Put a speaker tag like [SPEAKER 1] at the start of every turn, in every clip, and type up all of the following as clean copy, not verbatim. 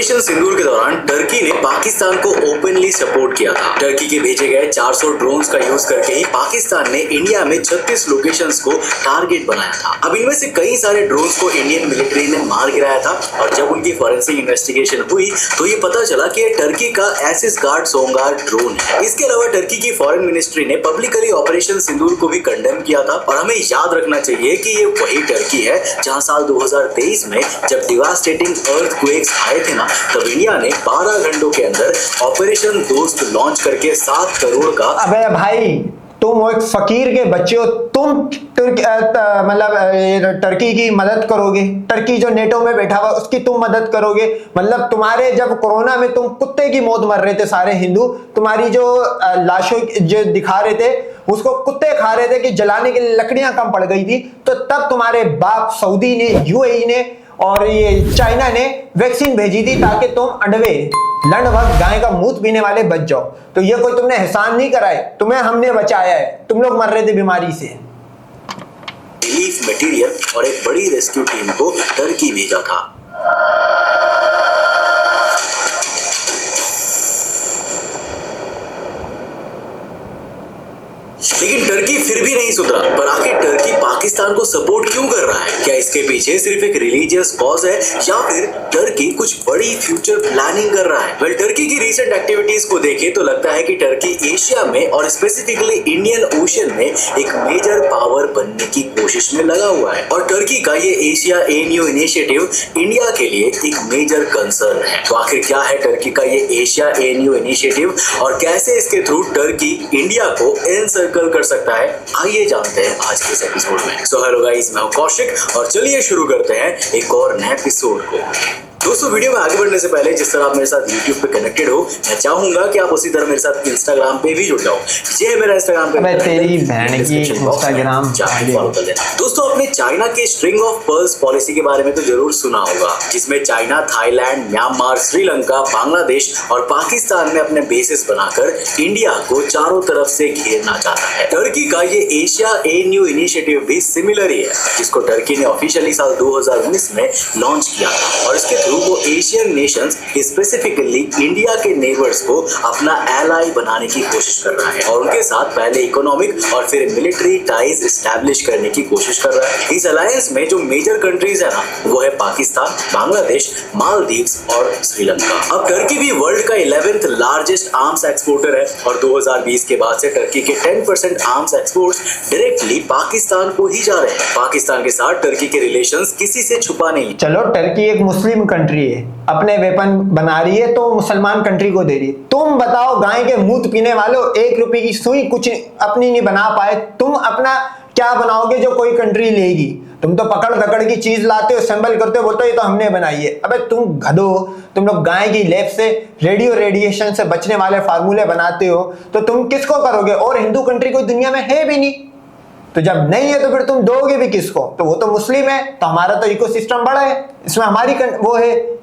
[SPEAKER 1] Operation सिंदूर के दौरान Turkey ने पाकिस्तान को ओपनली सपोर्ट किया था। टर्की के भेजे गए 400 ड्रोन्स का यूज करके ही पाकिस्तान ने इंडिया में 36 लोकेशंस को टारगेट बनाया था। अब इनमें से कई सारे ड्रोन्स को इंडियन मिलिट्री ने मार गिराया था और जब उनकी फॉरेंसिक इन्वेस्टिगेशन हुई तो ये पता चला कि ये टर्की का एसिस गार्ड सोंगार ड्रोन है। इसके अलावा टर्की की फॉरेन मिनिस्ट्री ने पब्लिकली ऑपरेशन सिंदूर को भी कंडेम किया था और हमें याद रखना चाहिए कि ये वही टर्की है जहां साल 2023 में जब डिवास्टेटिंग अर्थक्वेक्स आए थे ना, तब इंडिया ने 12 घंटों के अंदर ऑपरेशन दोस्त लॉन्च करके 7 करोड़ का।
[SPEAKER 2] अबे भाई, तुम एक फकीर के बच्चे हो, तुम टर्की की मदद करोगे? टर्की जो नेटो में बैठा हुआ उसकी तुम मदद करोगे? मतलब तुम्हारे जब कोरोना में तुम कुत्ते की मौत मर रहे थे सारे हिंदू, तुम्हारी जो लाशों जो दिखा रहे थे उसको कुत्ते खा रहे थे कि जलाने के लिए लकड़ियां कम पड़ गई थी, तो तब तुम्हारे बाप सऊदी ने, यूएई ने और ये चाइना ने वैक्सीन भेजी थी ताकि तुम अंडवे लंडभग गाय का मूत पीने वाले बच जाओ। तो ये कोई तुमने एहसान नहीं कराए, तुम्हें हमने बचाया है। तुम लोग मर रहे थे बीमारी से।
[SPEAKER 1] रिलीफ मटेरियल और एक बड़ी रेस्क्यू टीम को टर्की भेजा था। लेकिन टर्की फिर भी नहीं सुधरा। पर आखिर टर्की पाकिस्तान को सपोर्ट क्यों कर रहा है? क्या इसके पीछे सिर्फ एक रिलीजियस कॉज है या फिर टर्की कुछ बड़ी फ्यूचर प्लानिंग कर रहा है? वेल, टर्की की रीसेंट एक्टिविटीज को देखें तो लगता है कि टर्की एशिया में और स्पेसिफिकली इंडियन ओशन में एक मेजर पावर बनने की कोशिश में लगा हुआ है और टर्की का ये एशिया एएनयू इनिशिएटिव इंडिया के लिए एक मेजर कंसर्न है। तो आखिर क्या है टर्की का ये एशिया एएनयू इनिशिएटिव और कैसे इसके थ्रू टर्की इंडिया को एनसर्कल कर सकता है? आइए जानते हैं आज के इस एपिसोड में। सो हेलो गाइस, मैं हूं कौशिक और चलिए शुरू करते हैं एक और नए एपिसोड को। दोस्तों, वीडियो में आगे बढ़ने से पहले जिस तरह आप मेरे साथ YouTube पे कनेक्टेड हो, मैं चाहूंगा कि आप उसी तरह मेरे साथ Instagram पे भी जुड़ जाओ। ये है मेरा Instagram पे।
[SPEAKER 2] तेरी बहन की Instagram
[SPEAKER 1] फॉलो कर लेना। दोस्तों, आपने चाइना के स्ट्रिंग ऑफ पर्ल्स पॉलिसी के बारे में तो जरूर सुना होगा, जिसमें China Thailand, Myanmar, Sri Lanka, Bangladesh और पाकिस्तान में अपने बेसिस बनाकर इंडिया को चारों तरफ से घेरना चाहता है। टर्की का ये एशिया एएनयू इनिशिएटिव भी सिमिलर ही है, जिसको टर्की ने ऑफिशियली साल 2019 में लॉन्च किया था और इसके वो एशियन नेशंस स्पेसिफिकली इंडिया के नेबर्स को अपना एलाई बनाने की कोशिश कर रहा है और उनके साथ पहले इकोनॉमिक और फिर मिलिट्री टाइज एस्टैब्लिश करने की कोशिश कर रहा है। इस अलायंस में जो मेजर कंट्रीज है ना, वो है पाकिस्तान, बांग्लादेश, मालदीव्स और श्रीलंका। अब टर्की भी वर्ल्ड का 11th लार्जेस्ट आर्म्स एक्सपोर्टर है और 2020 के बाद से टर्की के 10% आर्म्स एक्सपोर्ट्स डायरेक्टली पाकिस्तान को ही जा रहे हैं। पाकिस्तान के साथ टर्की के रिलेशंस किसी से छुपा नहीं।
[SPEAKER 2] चलो, टर्की एक मुस्लिम कंट्री है, अपने वेपन बना रही है तो मुसलमान कंट्री को दे रही है। तुम बताओ, गाय के मूत पीने वालों, 1 रुपए की सुई कुछ अपनी नहीं बना पाए, तुम अपना क्या बनाओगे जो कोई कंट्री लेगी? तुम तो पकड़ दकड़ की चीज लाते हो, असेंबल करते हो, बोलते हो ये तो हमने बनाई है। अबे तुम गधो, तुम लोग गाय की लैब से रेडिएशन से बचने वाले फार्मूले बनाते हो, तो तुम किसको करोगे? और हिंदू कंट्री कोई दुनिया में है भी नहीं, तो जब नहीं है तो फिर तुम दोगे भी किसको? तो वो तो मुस्लिम है, तो हमारा तो इकोसिस्टम बड़ा है, इसमें हमारी वो है।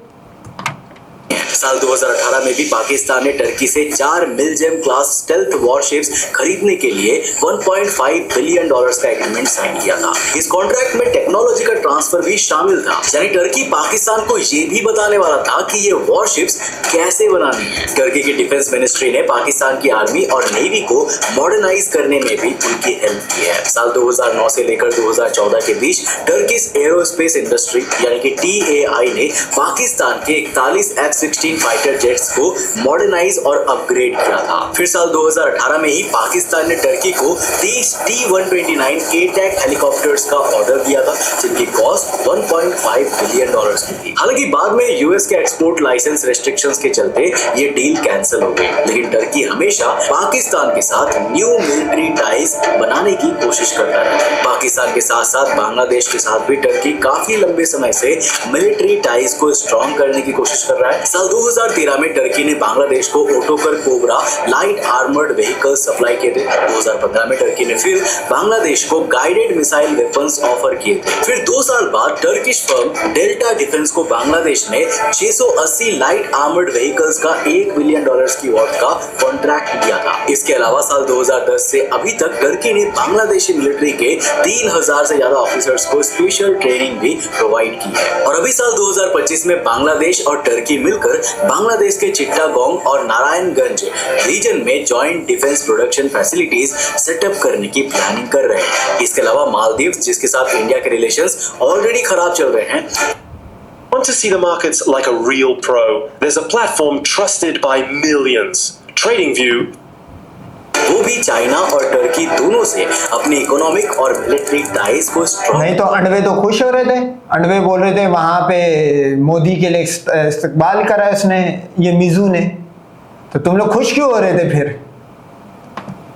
[SPEAKER 1] साल 2018 में भी पाकिस्तान ने टर्की से 4 मिलजेम क्लास स्टेल्थ वॉरशिप्स खरीदने के लिए $1.5 बिलियन का एग्रीमेंट साइन किया था। इस कॉन्ट्रैक्ट में टेक्नोलॉजी का ट्रांसफर भी शामिल था, यानी टर्की पाकिस्तान को ये भी बताने वाला था कि ये वॉरशिप्स कैसे बनानी है। टर्की की डिफेंस मिनिस्ट्री ने पाकिस्तान की आर्मी और नेवी को मॉडर्नाइज करने में भी उनकी हेल्प की है। साल 2009 से लेकर 2014 के बीच टर्किश एरोस्पेस इंडस्ट्री यानी कि TAI ने पाकिस्तान के 41 F-16 फाइटर जेट्स को मॉडर्नाइज और अपग्रेड किया था। फिर साल 2018 में ही पाकिस्तान ने टर्की को 30 T-129 A-टैक हेलीकॉप्टर्स का ऑर्डर दिया था, जिनकी कॉस्ट $1.5 बिलियन की थी। हालांकि बाद में यूएस के एक्सपोर्ट लाइसेंस रेस्ट्रिक्शंस के चलते ये डील कैंसिल हो गई, लेकिन टर्की हमेशा पाकिस्तान के साथ न्यू मिलिट्री टाइज बनाने की कोशिश करता है। पाकिस्तान के साथ साथ बांग्लादेश के साथ भी टर्की काफी लंबे समय से मिलिट्री टाइज को स्ट्रॉन्ग करने की कोशिश कर रहा है। साल 2013 में टर्की ने बांग्लादेश को Otokar Cobra light armoured vehicle supply किए थे। 2015 में टर्की ने फिर बांग्लादेश को गाइडेड मिसाइल वेपन्स ऑफर किए थे। फिर 2 साल बाद टर्किश फर्म डेल्टा डिफेंस को बांग्लादेश ने 680 लाइट आर्मर्ड व्हीकल्स का $1 बिलियन की वर्थ का कॉन्ट्रैक्ट दिया था। इसके अलावा साल 2010 से अभी तक टर्की ने बांग्लादेशी मिलिट्री के 3000 से ज्यादा ऑफिसर्स को स्पेशल ट्रेनिंग भी प्रोवाइड की है। और अभी साल 2025 में बांग्लादेश और टर्की मिलकर बांग्लादेश के चिट्टागोंग और नारायणगंज रीजन में joint defence production facilities setup करने की प्लानिंग कर रहे हैं। इसके अलावा मालदीव, जिसके साथ इंडिया के रिलेशंस ऑलरेडी खराब चल रहे हैं,
[SPEAKER 3] Want to see the markets like a real pro? There's a platform trusted by millions. TradingView.
[SPEAKER 1] वो भी चाइना और टर्की दोनों से अपनी इकोनॉमिक और मिलिट्री टाइज को स्ट्रॉन्ग।
[SPEAKER 2] नहीं तो अंडवे तो खुश हो रहे थे, अंडवे बोल रहे थे वहां पे मोदी के लिए इस्तकबाल करा उसने, ये मिजू ने, तो तुम लोग खुश क्यों हो रहे थे फिर?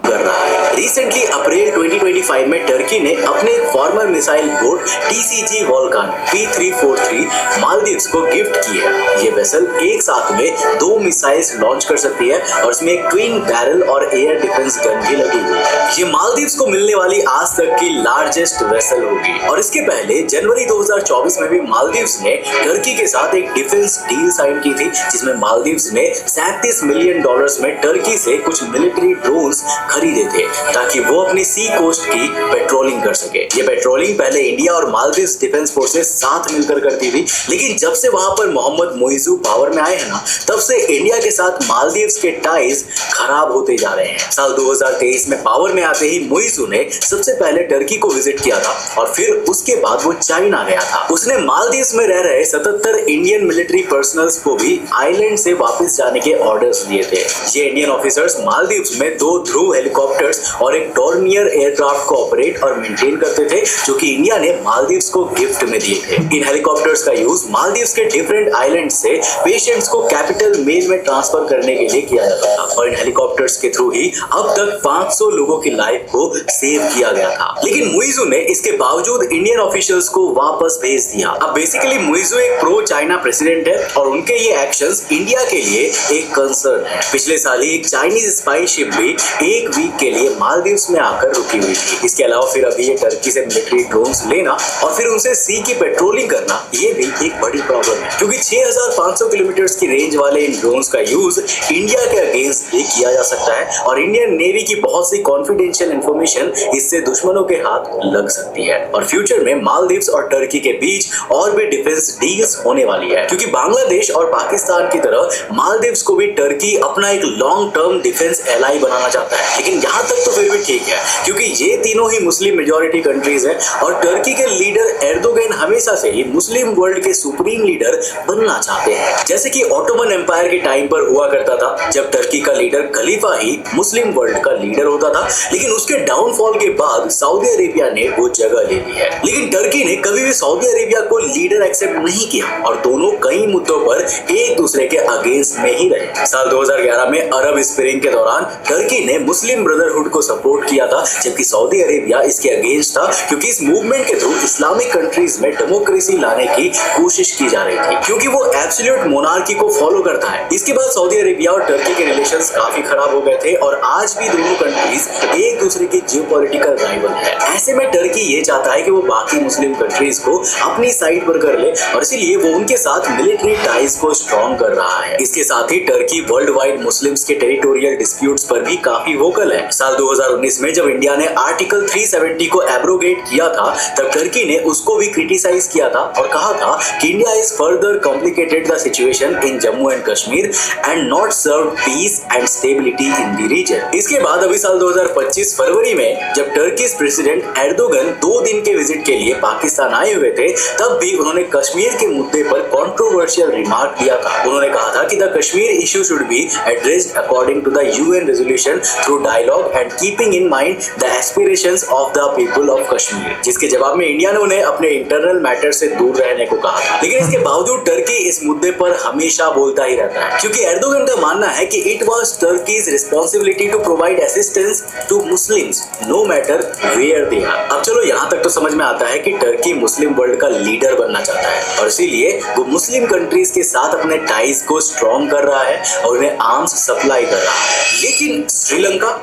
[SPEAKER 1] कर रहा है। रिसेंटली अप्रैल 2025 में टर्की ने अपने farmer missile boat TCG Volkan P343 Maldives को गिफ्ट की है। ये वेसल एक साथ में 2 मिसाइल्स लॉन्च कर सकती है और इसमें एक ट्विन बैरल और एयर डिफेंस गन भी लगी हुई है। ये मालदीव्स को मिलने वाली आज तक की लार्जेस्ट वेसल होगी। और इसके पहले जनवरी 2024 में भी मालदीव्स ने टर्की के साथ एक डिफेंस डील साइन की थी, जिसमें मालदीव्स ने $37 मिलियन में टर्की से कुछ मिलिट्री ड्रोन्स खरीदे थे ताकि वो अपनी सी कोस्ट की पेट्रोलिंग कर सके। ये पेट्रोलिंग पहले इंडिया और मालदीव्स डिफेंस फोर्सेस साथ मिलकर करती थी, लेकिन जब से वहां पर मोहम्मद मोइजू पावर में आए हैं ना, तब से इंडिया के साथ मालदीव्स के टाइज खराब होते जा रहे हैं। साल 2023 में पावर में आते ही मोइजू ने सबसे पहले टर्की को विजिट किया था और फिर उसके बाद वो चाइना गया था। उसने मालदीव्स में रह रहे 77 इंडियन मिलिट्री पर्सनल्स को भी आइलैंड से वापस जाने के ऑर्डर्स दिए थे। ये इंडियन ऑफिसर्स मालदीव्स में 2 ध्रुव हेलीकॉप्टर्स और एक डॉर्नियर एयरक्राफ्ट को ऑपरेट और मेंटेन करते थे, जो कि इंडिया ने मालदीव्स को गिफ्ट में दिए थे। इन हेलीकॉप्टर्स का यूज मालदीव्स के डिफरेंट आइलैंड से पेशेंट्स को कैपिटल मेल में ट्रांसफर करने के लिए किया जाता था और इन हेलीकॉप्टर्स के थ्रू ही अब तक 500 लोगों की लाइफ को सेव किया गया था। लेकिन मुइजू ने इसके बावजूद इंडियन ऑफिशियल्स को वापस भेज दिया। अब बेसिकली मुइजू एक प्रो चाइना प्रेसिडेंट है और उनके ये एक्शंस इंडिया के लिए एक कंसर्न है। पिछले साल ही एक चाइनीज स्पाई शिप भी 1 वीक के लिए मालदीव्स में आकर रुकी हुई थी। इसके अलावा फिर अभी ये टर्की से मिलिट्री ड्रोन्स लेना और फिर उनसे सी की पेट्रोलिंग करना, ये भी एक बड़ी प्रॉब्लम है, क्योंकि 6500 किलोमीटर की रेंज वाले इन ड्रोन्स का यूज इंडिया के अगेंस्ट भी किया जा सकता है और इंडियन नेवी की बहुत सी कॉन्फिडेंशियल इंफॉर्मेशन इससे दुश्मनों के हाथ लग सकती है। और फ्यूचर में मालदीव्स और टर्की के बीच और भी डिफेंस डील्स होने वाली है, क्योंकि बांग्लादेश और पाकिस्तान की तरह मालदीव्स को भी टर्की अपना एक लॉन्ग टर्म डिफेंस एलाई बनाना चाहता है। लेकिन यहाँ तक तो फिर भी ठीक है, क्योंकि ये तीनों ही मुस्लिम मेजॉरिटी कंट्रीज हैं और टर्की के लीडर एर्दोगन हमेशा से ही मुस्लिम वर्ल्ड के सुप्रीम लीडर बनना चाहते हैं, जैसे कि ऑटोमन एम्पायर के टाइम पर हुआ करता था, जब टर्की का लीडर खलीफा ही मुस्लिम वर्ल्ड का लीडर होता था। लेकिन उसके डाउनफॉल के बाद सऊदी अरेबिया ने वो जगह ले ली है। लेकिन टर्की ने कभी भी सऊदी अरेबिया को लीडर एक्सेप्ट नहीं किया और दोनों कई मुद्दों पर एक दूसरे के अगेंस्ट में ही रहे। साल 2011 में अरब स्प्रिंग के दौरान टर्की ने मुस्लिम ब्रदरहुड को सपोर्ट किया था, जबकि सऊदी अरेबिया इसके अगेंस्ट था, क्योंकि इस मूवमेंट के थ्रू इस्लामिक कंट्रीज में डेमोक्रेसी लाने की कोशिश की जा रही थी, क्योंकि वो एब्सोल्यूट मोनार्की को फॉलो करता है। इसके बाद सऊदी अरेबिया और टर्की के रिलेशंस काफी खराब हो गए थे और आज भी दोनों कंट्रीज एक दूसरे की जियोपॉलिटिकल राइवल है। ऐसे में टर्की ये चाहता है कि वो बाकी मुस्लिम कंट्रीज को अपनी साइड पर कर ले और इसीलिए वो उनके साथ मिलिट्री टाइज को स्ट्रॉन्ग कर रहा है। इसके साथ ही टर्की वर्ल्ड वाइड मुस्लिम्स के टेरिटोरियल डिस्प्यूट्स पर भी काफी वोकल है। साल 2019 में जब इंडिया ने आर्टिकल 370 को एब्रोगेट किया था, तब टर्की ने उसको भी क्रिटिसाइज किया था और कहा था कि India is further complicated the situation in Jammu and Kashmir and not serve peace and stability in the region. इसके बाद अभी साल 2025 फरवरी में जब टर्किश प्रेसिडेंट एर्दोगन 2 दिन के विजिट के लिए पाकिस्तान आए हुए थे, तब भी उन्होंने कश्मीर के मुद्दे पर कंट्रोवर्शियल रिमार्क दिया था। उन्होंने कहा था कि the Kashmir issue should be addressed according to the UN resolution through dialogue and keeping in mind the aspirations of the people of Kashmir, जिसके जवाब में इंडिया ने उन्हें अपने इंटरनल मैटर से दूर रहने को कहा था। लेकिन इसके बावजूद टर्की इस मुद्दे मुद्दे पर हमेशा बोलता ही रहता है, क्योंकि एर्दोगन का मानना है कि it was Turkey's responsibility to provide assistance to Muslims no matter where they are. अब चलो यहाँ तक तो समझ में आता है कि टर्की मुस्लिम वर्ल्ड का लीडर बनना चाहता है और इसीलिए वो मुस्लिम कंट्रीज के साथ अपने टाइज को स्ट्रॉन्ग कर रहा है और उन्हें आर्म्स सप्लाई कर रहा है। लेकिन श्रीलंका,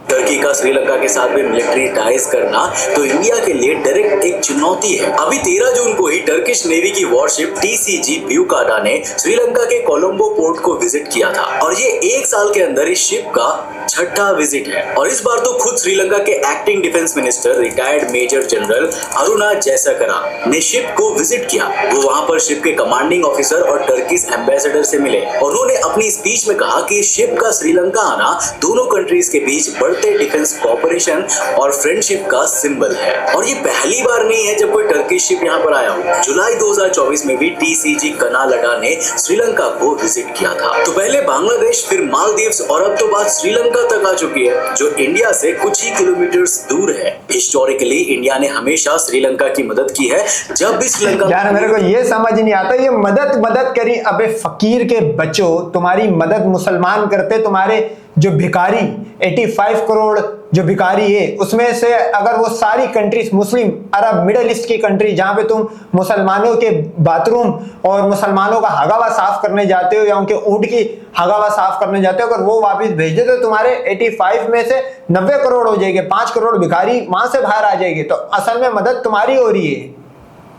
[SPEAKER 1] टर्की का श्रीलंका के साथ भी मिलिट्री टाइज करना तो इंडिया के लिए डायरेक्ट एक चुनौती है। अभी 13 जून को ही टर्किश नेवी की वॉरशिप टीसीजी ब्यूकाडा ने श्रीलंका के कोलंबो पोर्ट को विजिट किया था और ये एक साल के अंदर इस शिप का छठा विजिट है। और इस बार तो खुद श्रीलंका के acting defence minister retired major general Aruna Jayasekara ने शिप को विजिट किया। वो वहां पर शिप के कमांडिंग ऑफिसर और टर्किश एम्बेसडर से मिले। उन्होंने अपनी स्पीच में कहा कि शिप का श्रीलंका आना दोनों कंट्रीज के बीच डिफेंस कोऑपरेशन और फ्रेंडशिप का सिंबल है और ये पहली बार नहीं है जब कोई टर्किश शिप यहाँ पर आया हो। जुलाई 2024 में भी टीसीजी कनालडा ने श्रीलंका को विजिट किया था। तो पहले बांग्लादेश, फिर मालदीव्स और अब तो बात श्रीलंका तक आ चुकी है, जो इंडिया से कुछ ही किलोमीटर्स दूर है। हिस्टोरिकली इंडिया ने हमेशा श्रीलंका की मदद की है। जब भी श्रीलंका,
[SPEAKER 2] यार मेरे को ये समझ नहीं आता, ये मदद करी, अबे फकीर के बच्चों, तुम्हारी मदद मुसलमान करते, तुम्हारे जो भिखारी 85 करोड़ जो भिखारी है उसमें से अगर वो सारी कंट्रीज मुस्लिम अरब मिडिल ईस्ट की कंट्री जहां पे तुम मुसलमानों के बाथरूम और मुसलमानों का हगावा साफ करने जाते हो या उनके ऊंट की हगावा साफ करने जाते हो, अगर वो वापस भेज दे तो तुम्हारे 85 में से 90 करोड़ हो जाएंगे, 5 करोड़ भिखारी वहां से बाहर आ जाएंगे। तो असल में मदद तुम्हारी हो रही है।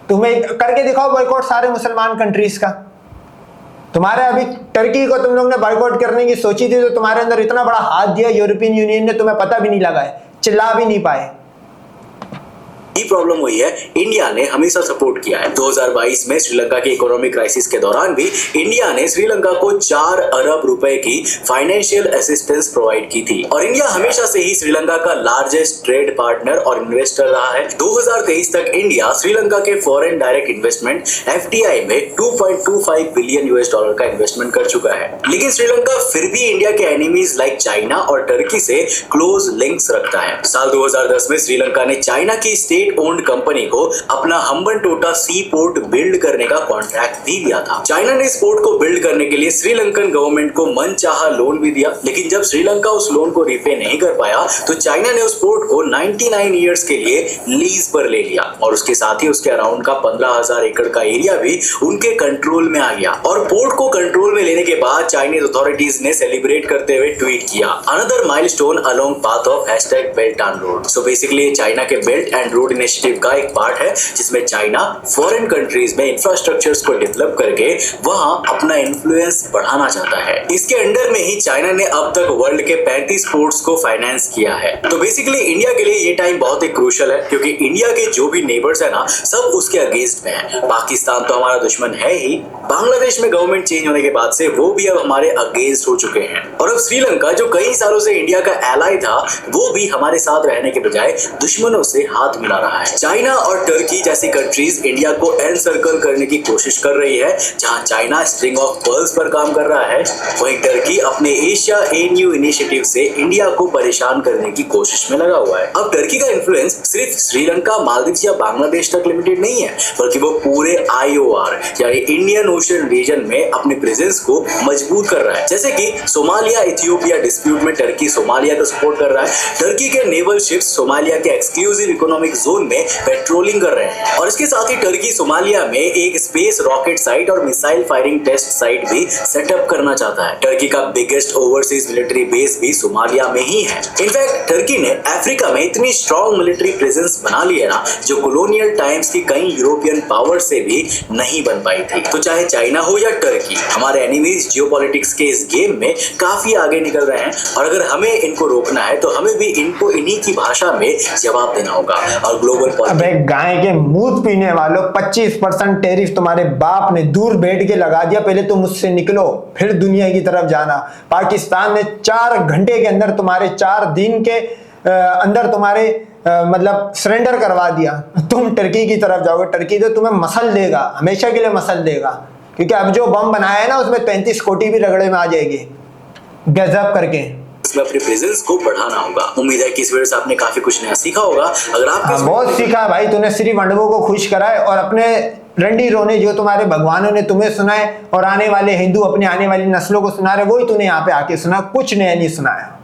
[SPEAKER 2] तुम्हें करके दिखाओ बॉयकॉट सारे मुसलमान कंट्रीज का। तुम्हारे अभी टर्की को तुम लोग ने बॉयकॉट करने की सोची थी तो तुम्हारे अंदर इतना बड़ा हाथ दिया यूरोपियन यूनियन ने, तुम्हें पता भी नहीं लगा है, चिल्ला भी नहीं पाए।
[SPEAKER 1] प्रॉब्लम हुई है, इंडिया ने हमेशा सपोर्ट किया है। 2022 में श्रीलंका की इकोनॉमिक क्राइसिस के दौरान भी इंडिया ने श्रीलंका को 4 अरब रुपए की फाइनेंशियल असिस्टेंस प्रोवाइड की थी और इंडिया हमेशा से ही श्रीलंका का लार्जेस्ट ट्रेड पार्टनर और इन्वेस्टर रहा है। 2023 तक इंडिया श्रीलंका के फॉरेन डायरेक्ट इन्वेस्टमेंट एफडीआई में 2.25 बिलियन यूएस डॉलर का इन्वेस्टमेंट कर चुका है। लेकिन श्रीलंका फिर भी इंडिया के एनिमीज लाइक चाइना और टर्की से क्लोज लिंक्स रखता है। साल 2010 में श्रीलंका ने चाइना की स्टेट ओन्ड कंपनी को अपना हम्बनटोटा सी पोर्ट बिल्ड करने का कॉन्ट्रैक्ट भी दिया था। चाइना ने इस पोर्ट को बिल्ड करने के लिए श्रीलंकन गवर्नमेंट को मनचाहा लोन भी दिया, लेकिन जब श्रीलंका उस लोन को रिपे नहीं कर पाया तो चाइना ने उस पोर्ट को 99 ईयर्स के लिए लीज पर ले लिया और उसके साथ ही उसके अराउंड का 15,000 एकड़ का एरिया भी उनके कंट्रोल में आ गया। और पोर्ट को कंट्रोल में लेने के बाद चाइनीज अथॉरिटीज ने सेलिब्रेट करते हुए ट्वीट किया, another milestone along path of #belt and road. So basically China के बेल्ट एंड रोड इनिशिएटिव का एक पार्ट है जिसमें चाइना फॉरेन कंट्रीज में इंफ्रास्ट्रक्चर्स को डेवलप करके वहां अपना इन्फ्लुएंस बढ़ाना चाहता है। इसके अंडर में ही चाइना ने अब तक वर्ल्ड के 35 पोर्ट्स को फाइनेंस किया है। तो बेसिकली इंडिया के लिए ये टाइम बहुत ही क्रूशियल है, क्योंकि इंडिया के जो भी नेबर्स है ना, सब उसके अगेंस्ट में है। पाकिस्तान तो हमारा दुश्मन है ही, बांग्लादेश में गवर्नमेंट चेंज होने के बाद से वो भी अब हमारे अगेंस्ट हो चुके हैं और अब श्रीलंका जो कई सालों से इंडिया का एलाई था वो भी हमारे साथ रहने के बजाय दुश्मनों से हाथ मिला रहा है। चाइना और टर्की जैसी कंट्रीज इंडिया को एनसर्कल करने की कोशिश कर रही है। जहां चाइना स्ट्रिंग ऑफ पर्ल्स पर काम कर रहा है, वहीं टर्की अपने एशिया एनयू इनिशिएटिव से इंडिया को परेशान करने की कोशिश में लगा हुआ है। अब टर्की का इन्फ्लुएंस सिर्फ श्रीलंका, मालदीव्स या बांग्लादेश तक लिमिटेड नहीं है, बल्कि वो पूरे IOR यानी इंडियन ओशन रीजन में अपने प्रेजेंस को मजबूत कर रहा है। जैसे कि सोमालिया इथियोपिया डिस्प्यूट में टर्की सोमालिया को सपोर्ट कर रहा है। टर्की के नेवल शिप्स सोमालिया के एक्सक्लूसिव इकोनॉमिक जोन में पेट्रोलिंग कर रहे हैं और इसके साथ ही टर्की सोमालिया में एक स्पेस रॉकेट साइट और मिसाइल फायरिंग टेस्ट साइट भी सेटअप करना चाहता है। टर्की का बिगेस्ट ओवरसीज मिलिट्री बेस भी सोमालिया में ही है। इनफैक्ट टर्की ने अफ्रीका में इतनी स्ट्रॉन्ग मिलिट्री प्रेजेंस बना ली है ना, जो कॉलोनियल टाइम्स की कई यूरोपियन पावर से भी नहीं बन पाई थी। तो चाहे चाइना हो या टर्की, हमारे एनिमीज जियोपॉलिटिक्स के इस गेम में काफी आगे निकल रहे हैं और अगर हमें इनको रोकना है तो हमें भी इनको इन्हीं की भाषा में जवाब देना होगा। और ग्लोबल
[SPEAKER 2] अबे गाय के मूत पीने वालों, 25% टैरिफ तुम्हारे बाप ने दूर बैठ के लगा दिया। पहले तुम मुझसे निकलो फिर दुनिया की तरफ जाना। पाकिस्तान ने 4 घंटे के अंदर तुम्हारे 4 दिन के अंदर तुम्हारे मतलब सरेंडर करवा दिया। तुम टर्की की तरफ जाओगे, टर्की तो तुम्हें मसल देगा, हमेशा के लिए मसल देगा, क्योंकि अब जो बम बनाया है ना उसमें 33 कोटी भी रगड़े में आ जाएगी गजब करके।
[SPEAKER 1] में अपनी प्रेजेंस को बढ़ाना होगा। उम्मीद है कि इस वीडियो से आपने काफी कुछ नया सीखा होगा। अगर आप
[SPEAKER 2] बहुत सीखा भाई, तूने श्री वंडवों को खुश करा है और अपने रंडी रोने जो तुम्हारे भगवानों ने तुम्हें सुनाए और आने वाले हिंदू अपने आने वाली नस्लों को सुना रहे, वही तूने यहाँ पे आके सुना, कुछ नया नहीं सुनाया।